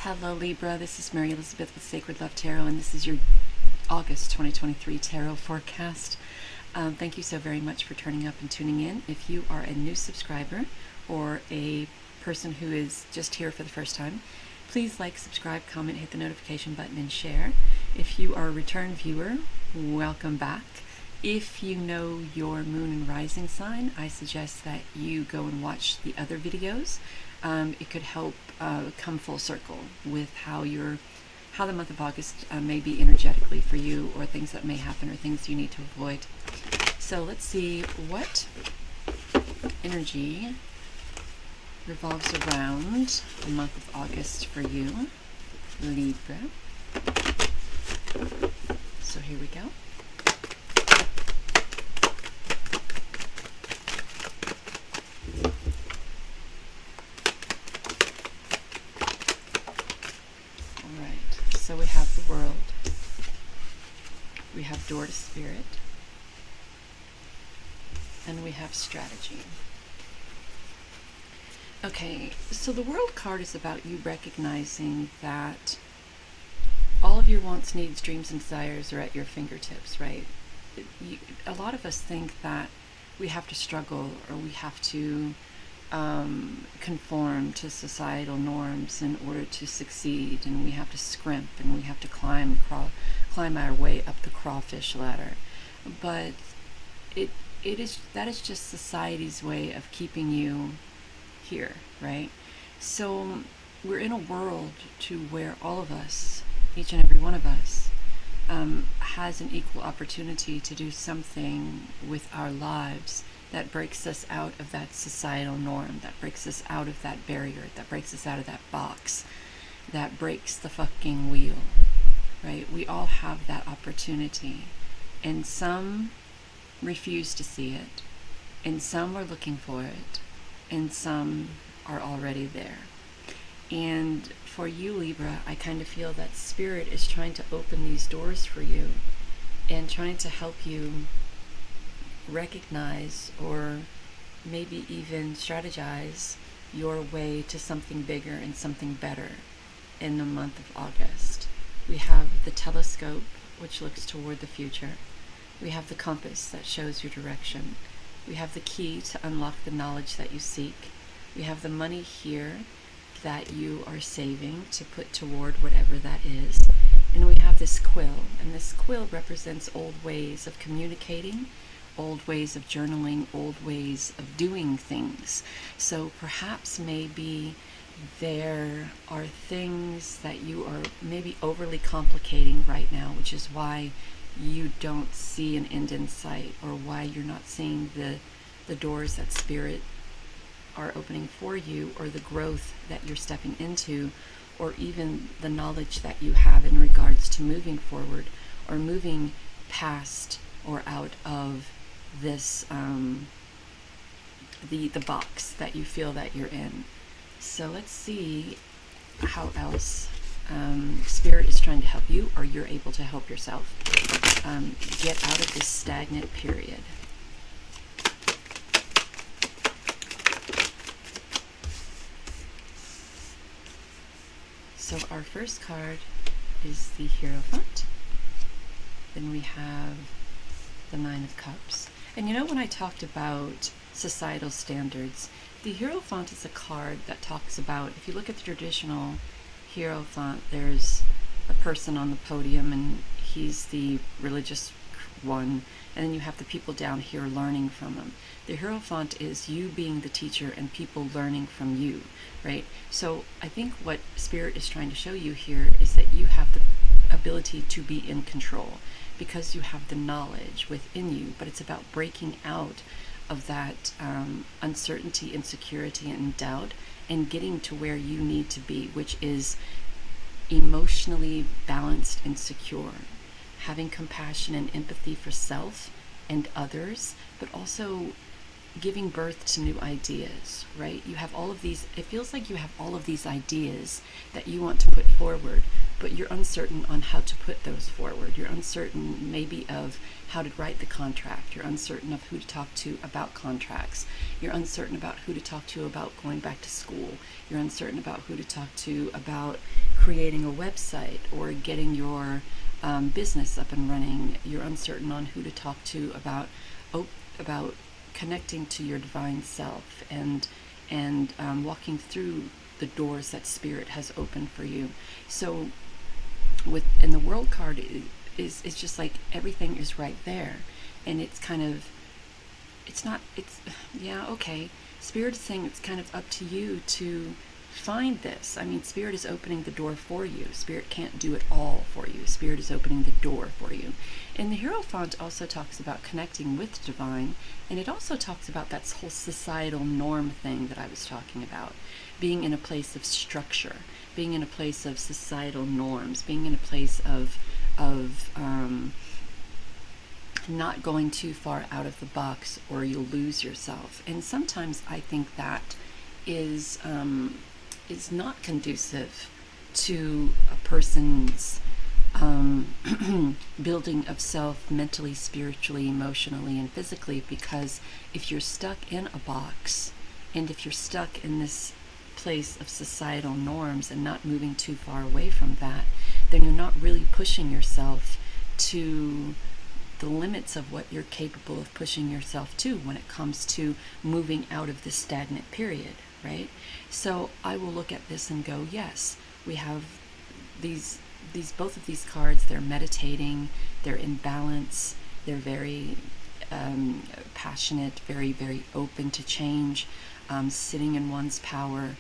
Hello Libra, this is Mary Elizabeth with Sacred Love Tarot, and this is your August 2023 tarot forecast. Thank you so very much for turning up and tuning in. If you are a new subscriber or a person who is just here for the first time, please like, subscribe, comment, hit the notification button, and share. If you are a return viewer, welcome back. If you know your moon and rising sign, I suggest that you go and watch the other videos. It could help come full circle with how the month of August may be energetically for you, or things that may happen, or things you need to avoid. So let's see what energy revolves around the month of August for you, Libra. So here we go. So we have the World, we have Door to Spirit, and we have Strategy. Okay, so the World card is about you recognizing that all of your wants, needs, dreams, and desires are at your fingertips, right? A lot of us think that we have to struggle, or we have to conform to societal norms in order to succeed, and we have to scrimp, and we have to climb our way up the crawfish ladder. But that is just society's way of keeping you here, right? So we're in a world to where all of us, each and every one of us, has an equal opportunity to do something with our lives that breaks us out of that societal norm, that breaks us out of that barrier, that breaks us out of that box, that breaks the fucking wheel, right? We all have that opportunity, and some refuse to see it, and some are looking for it, and some are already there. And for you, Libra, I kind of feel that Spirit is trying to open these doors for you and trying to help you recognize, or maybe even strategize, your way to something bigger and something better in the month of August. We have the telescope, which looks toward the future. We have the compass that shows your direction. We have the key to unlock the knowledge that you seek. We have the money here that you are saving to put toward whatever that is. And we have this quill, and this quill represents old ways of communicating, old ways of journaling, old ways of doing things. So perhaps maybe there are things that you are maybe overly complicating right now, which is why you don't see an end in sight, or why you're not seeing the doors that Spirit are opening for you, or the growth that you're stepping into, or even the knowledge that you have in regards to moving forward, or moving past or out of this the box that you feel that you're in. So let's see how else Spirit is trying to help you, or you're able to help yourself get out of this stagnant period. So our first card is the Hierophant. Then we have the Nine of Cups. And you know, when I talked about societal standards, the Hierophant is a card that talks about, if you look at the traditional Hierophant, there's a person on the podium, and he's the religious one, and then you have the people down here learning from him. The Hierophant is you being the teacher and people learning from you, right? So I think what Spirit is trying to show you here is that you have the ability to be in control, because you have the knowledge within you, but it's about breaking out of that uncertainty, insecurity, and doubt, and getting to where you need to be, which is emotionally balanced and secure, having compassion and empathy for self and others, but also giving birth to new ideas, right? You have all of these, it feels like you have all of these ideas that you want to put forward, but you're uncertain on how to put those forward. You're uncertain maybe of how to write the contract. You're uncertain of who to talk to about contracts. You're uncertain about who to talk to about going back to school. You're uncertain about who to talk to about creating a website or getting your business up and running. You're uncertain on who to talk to about connecting to your divine self and walking through the doors that Spirit has opened for you. So in the World card is just like everything is right there, and it's kind of okay. Spirit is saying it's kind of up to you to find this. I mean, Spirit is opening the door for you. Spirit can't do it all for you. Spirit is opening the door for you. And the Hierophant also talks about connecting with divine, and it also talks about that whole societal norm thing that I was talking about. Being in a place of structure, being in a place of societal norms, being in a place of not going too far out of the box, or you'll lose yourself. And sometimes I think that is not conducive to a person's building of self mentally, spiritually, emotionally, and physically, because if you're stuck in a box, and if you're stuck in this place of societal norms and not moving too far away from that, then you're not really pushing yourself to the limits of what you're capable of pushing yourself to when it comes to moving out of this stagnant period, right? So I will look at this and go, yes, we have these both of these cards. They're meditating, they're in balance, they're very passionate, very, very open to change, sitting in one's power,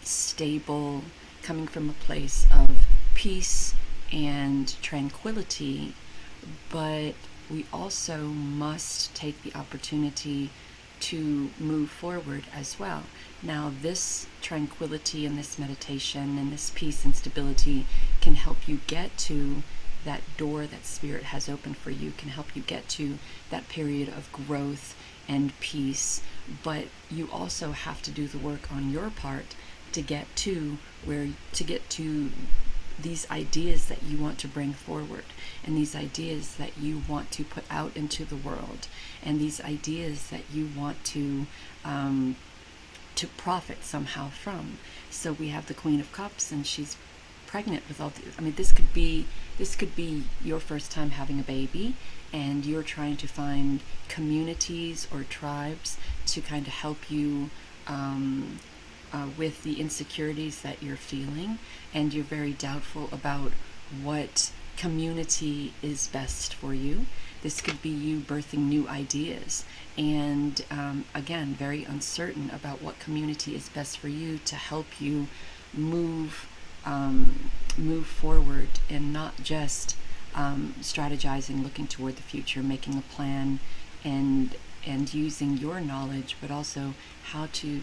stable, coming from a place of peace and tranquility. But we also must take the opportunity to move forward as well. Now, this tranquility and this meditation and this peace and stability can help you get to that door that Spirit has opened for you, can help you get to that period of growth and peace. But you also have to do the work on your part to get to these ideas that you want to bring forward, and these ideas that you want to put out into the world, and these ideas that you want to profit somehow from. So we have the Queen of Cups, and she's pregnant with all this could be your first time having a baby, and you're trying to find communities or tribes to kind of help you with the insecurities that you're feeling, and you're very doubtful about what community is best for you. This could be you birthing new ideas, and again, very uncertain about what community is best for you to help you move forward, and not just strategizing, looking toward the future, making a plan, and using your knowledge, but also how to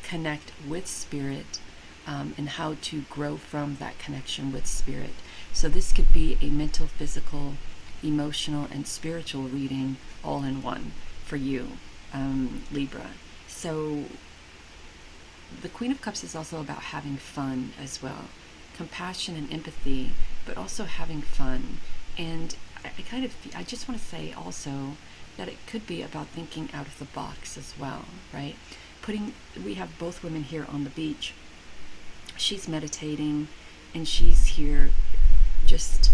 connect with Spirit, and how to grow from that connection with Spirit. So this could be a mental, physical, emotional, and spiritual reading all in one for you, Libra. So the Queen of Cups is also about having fun as well. Compassion and empathy, but also having fun. And I just want to say also that it could be about thinking out of the box as well, right? We have both women here on the beach. She's meditating, and she's here just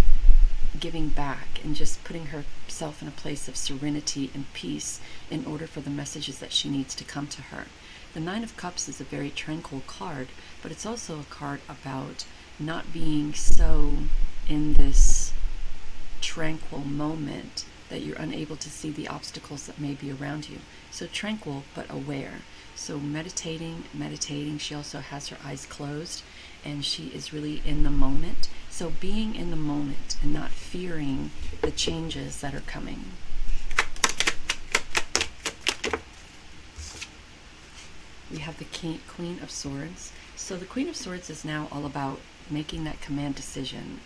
giving back and just putting herself in a place of serenity and peace in order for the messages that she needs to come to her. The Nine of Cups is a very tranquil card, but it's also a card about not being so in this tranquil moment that you're unable to see the obstacles that may be around you. So tranquil but aware. So meditating. She also has her eyes closed, and she is really in the moment. So being in the moment and not fearing the changes that are coming. We have the Queen of Swords. So the Queen of Swords is now all about making that command decision,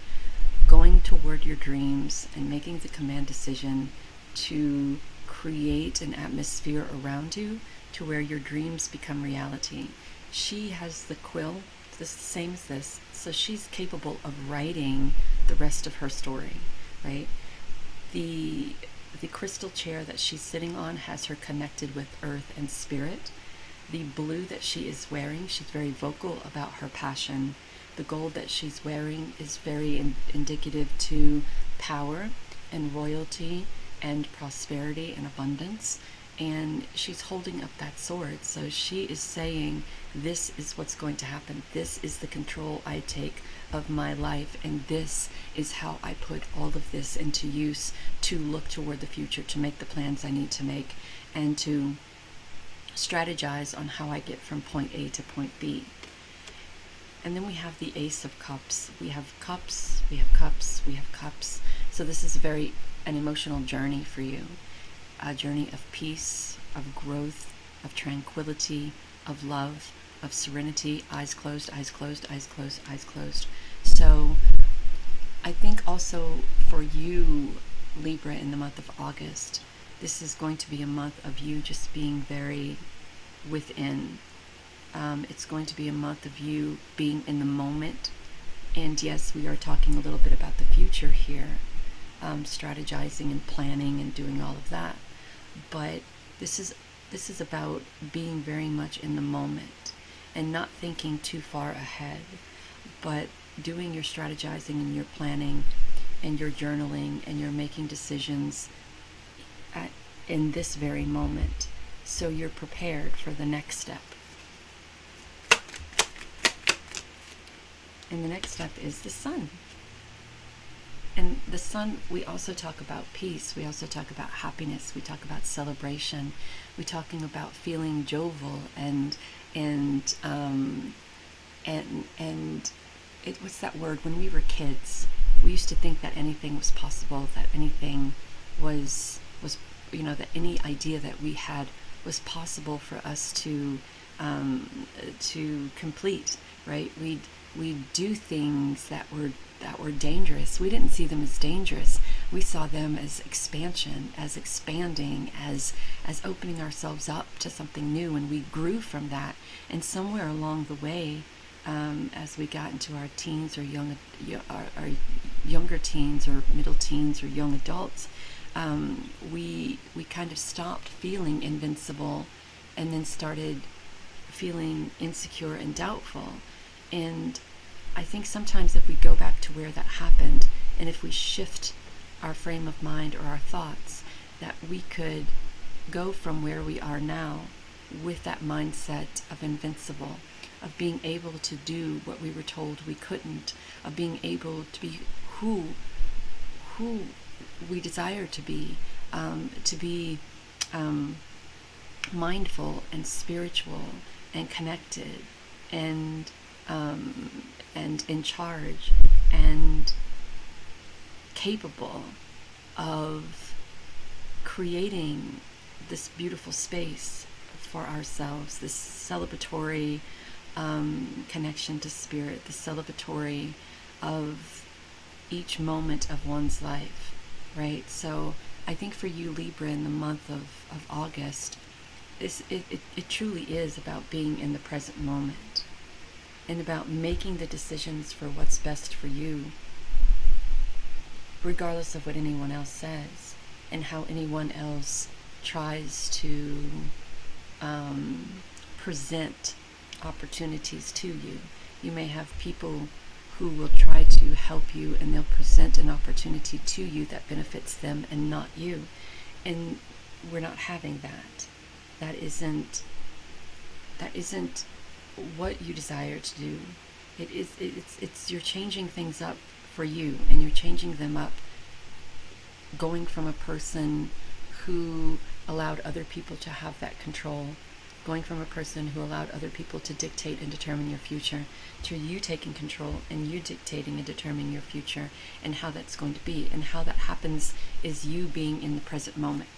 going toward your dreams and making the command decision to create an atmosphere around you to where your dreams become reality. She has the quill, the same as this, so she's capable of writing the rest of her story, right? The crystal chair that she's sitting on has her connected with earth and spirit. The blue that she is wearing, she's very vocal about her passion, The gold that she's wearing is very indicative to power and royalty and prosperity and abundance. And she's holding up that sword. So she is saying, this is what's going to happen. This is the control I take of my life. And this is how I put all of this into use to look toward the future, to make the plans I need to make, and to strategize on how I get from point A to point B. And then we have the Ace of Cups. We have cups, we have cups, we have cups. So this is an emotional journey for you. A journey of peace, of growth, of tranquility, of love, of serenity. Eyes closed, eyes closed, eyes closed, eyes closed. So I think also for you, Libra, in the month of August, this is going to be a month of you just being very within. It's going to be a month of you being in the moment. And yes, we are talking a little bit about the future here, strategizing and planning and doing all of that. But this is about being very much in the moment and not thinking too far ahead, but doing your strategizing and your planning and your journaling and your making decisions in this very moment, so you're prepared for the next step. And the next step is the Sun. And the Sun, we also talk about peace. We also talk about happiness. We talk about celebration. We're talking about feeling jovial and what's that word? When we were kids, we used to think that anything was possible, that anything was that any idea that we had was possible for us to complete, right? We'd do things that were dangerous. We didn't see them as dangerous. We saw them as expansion, as expanding, as opening ourselves up to something new, and we grew from that. And somewhere along the way, as we got into our teens or our younger teens or middle teens or young adults, we kind of stopped feeling invincible and then started feeling insecure and doubtful. And I think sometimes if we go back to where that happened, and if we shift our frame of mind or our thoughts, that we could go from where we are now with that mindset of invincible, of being able to do what we were told we couldn't, of being able to be who we desire to be mindful and spiritual and connected and in charge and capable of creating this beautiful space for ourselves, this celebratory connection to spirit, the celebratory of each moment of one's life, right? So I think for you, Libra, in the month of August, it truly is about being in the present moment and about making the decisions for what's best for you, regardless of what anyone else says and how anyone else tries to present opportunities to you. You may have people who will try to help you, and they'll present an opportunity to you that benefits them and not you. And we're not having that. That isn't what you desire to do. It's you're changing things up for you, and you're changing them up, going from a person who allowed other people to have that control, going from a person who allowed other people to dictate and determine your future, to you taking control and you dictating and determining your future and how that's going to be. And how that happens is you being in the present moment.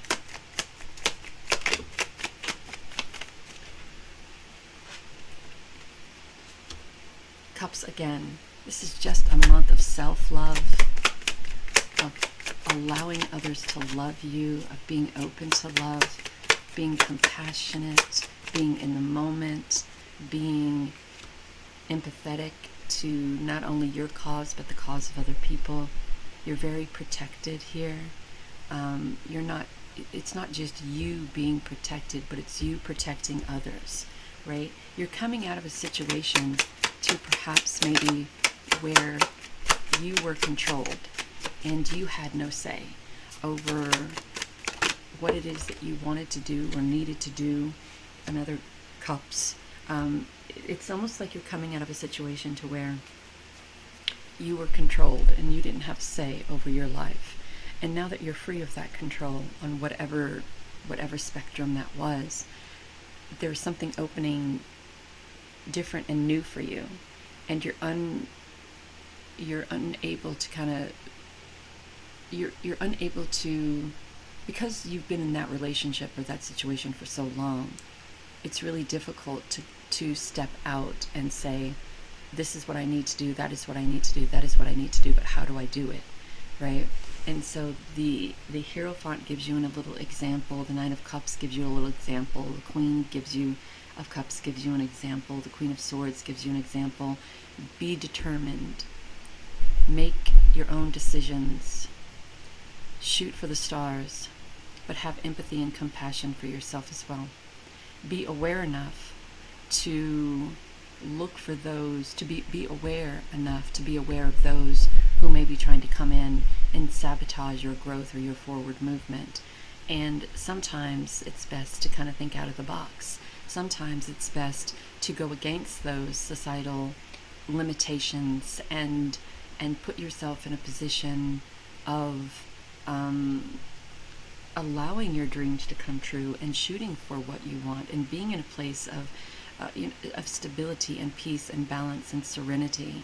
Cups again. This is just a month of self-love, of allowing others to love you, of being open to love, being compassionate, being in the moment, being empathetic to not only your cause but the cause of other people. You're very protected here. It's not just you being protected, but it's you protecting others, right? You're coming out of a situation to perhaps maybe where you were controlled and you had no say over what it is that you wanted to do or needed to do. Another cups. It's almost like you're coming out of a situation to where you were controlled and you didn't have say over your life. And now that you're free of that control on whatever spectrum that was, there's something opening different and new for you. And you're unable to kind of, you're unable to, because you've been in that relationship or that situation for so long, it's really difficult to step out and say, this is what I need to do, that is what I need to do, that is what I need to do, but how do I do it, right? And so the Hierophant gives you a little example, the Nine of Cups gives you a little example, the Queen of Cups gives you an example, the Queen of Swords gives you an example. Be determined. Make your own decisions. Shoot for the stars, but have empathy and compassion for yourself as well. Be aware enough to look for those, to be aware enough to be aware of those who may be trying to come in and sabotage your growth or your forward movement. And sometimes it's best to kind of think out of the box. Sometimes it's best to go against those societal limitations and put yourself in a position of allowing your dreams to come true and shooting for what you want and being in a place of stability and peace and balance and serenity,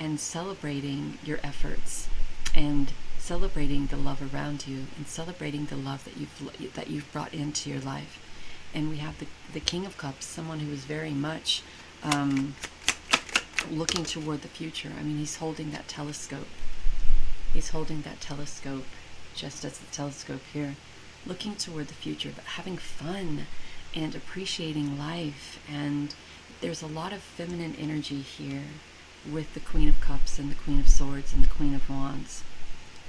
and celebrating your efforts and celebrating the love around you and celebrating the love that you've brought into your life. And we have the King of Cups, someone who is very much looking toward the future. I mean, he's holding that telescope. He's holding that telescope, just as the telescope here, looking toward the future, but having fun and appreciating life. And there's a lot of feminine energy here with the Queen of Cups and the Queen of Swords and the Queen of Wands.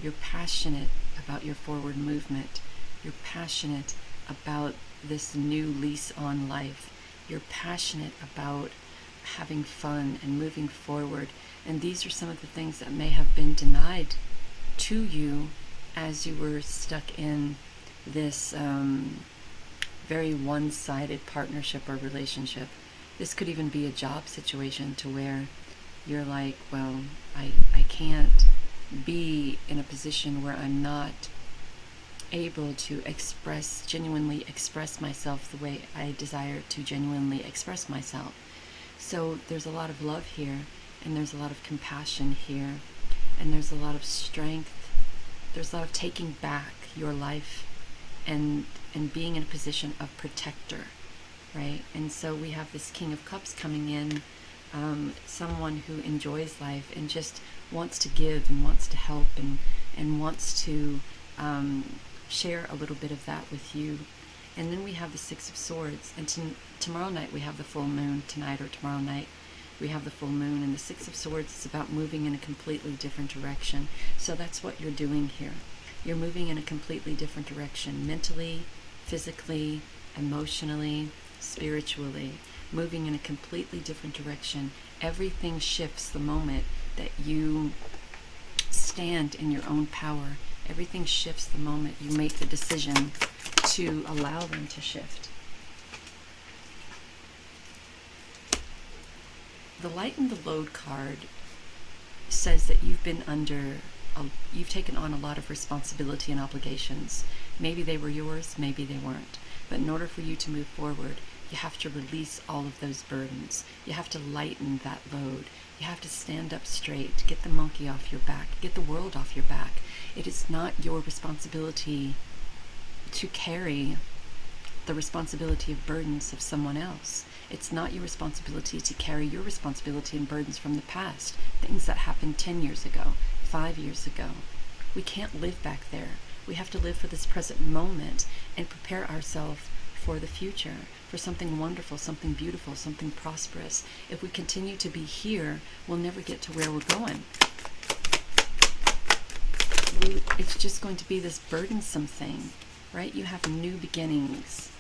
You're passionate about your forward movement. You're passionate about this new lease on life. You're passionate about having fun and moving forward. And these are some of the things that may have been denied to you as you were stuck in this very one-sided partnership or relationship. This could even be a job situation to where you're like, well, I can't be in a position where I'm not able to genuinely express myself the way I desire to genuinely express myself. So there's a lot of love here, and there's a lot of compassion here, and there's a lot of strength. There's a lot of taking back your life and being in a position of protector, right? And so we have this King of Cups coming in, someone who enjoys life and just wants to give and wants to help and wants to share a little bit of that with you. And then we have the Six of Swords, and tomorrow night we have the full moon. Tonight or tomorrow night we have the full moon, and the Six of Swords is about moving in a completely different direction. So that's what you're doing here. You're moving in a completely different direction, mentally, physically, emotionally, spiritually, moving in a completely different direction. Everything shifts the moment that you stand in your own power. Everything shifts the moment you make the decision to allow them to shift. The Lighten the Load card says that you've taken on a lot of responsibility and obligations. Maybe they were yours, maybe they weren't. But in order for you to move forward, you have to release all of those burdens. You have to lighten that load. You have to stand up straight, get the monkey off your back, get the world off your back. It is not your responsibility to carry the responsibility of burdens of someone else. It's not your responsibility to carry your responsibility and burdens from the past, things that happened 10 years ago, 5 years ago. We can't live back there. We have to live for this present moment and prepare ourselves for the future, for something wonderful, something beautiful, something prosperous. If we continue to be here, we'll never get to where we're going. It's just going to be this burdensome thing, right? You have new beginnings.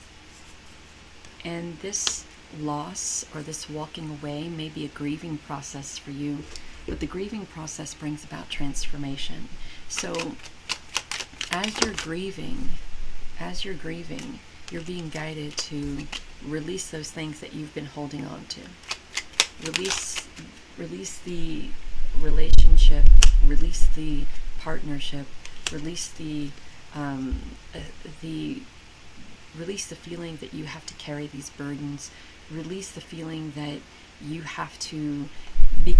And this loss or this walking away may be a grieving process for you, but the grieving process brings about transformation. So as you're grieving, you're being guided to release those things that you've been holding on to. Release the relationship, release the partnership, release the release the feeling that you have to carry these burdens, release the feeling that you have to be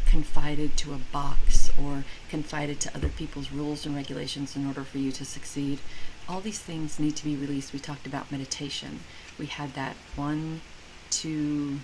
confided to a box or confided to other people's rules and regulations in order for you to succeed. All these things need to be released. We talked about meditation. We had that 1, 2,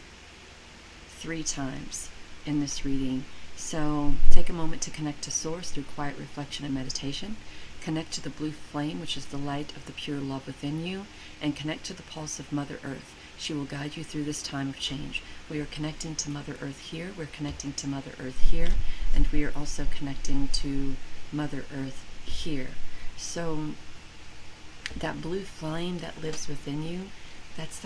3 times in this reading. So take a moment to connect to Source through quiet reflection and meditation. Connect to the blue flame, which is the light of the pure love within you, and connect to the pulse of Mother Earth. She will guide you through this time of change. We are connecting to Mother Earth here, we're connecting to Mother Earth here, and we are also connecting to Mother Earth here. So that blue flame that lives within you, that's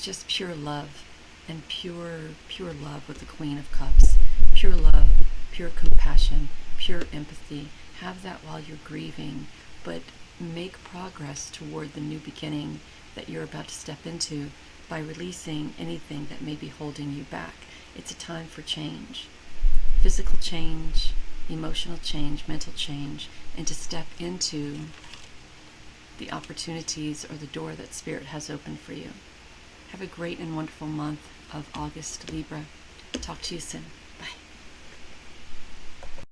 just pure love, and pure love with the Queen of Cups. Pure love, pure compassion, pure empathy. Have that while you're grieving, but make progress toward the new beginning that you're about to step into by releasing anything that may be holding you back. It's a time for change. Physical change, emotional change, mental change, and to step into the opportunities or the door that Spirit has opened for you. Have a great and wonderful month of August, Libra. Talk to you soon.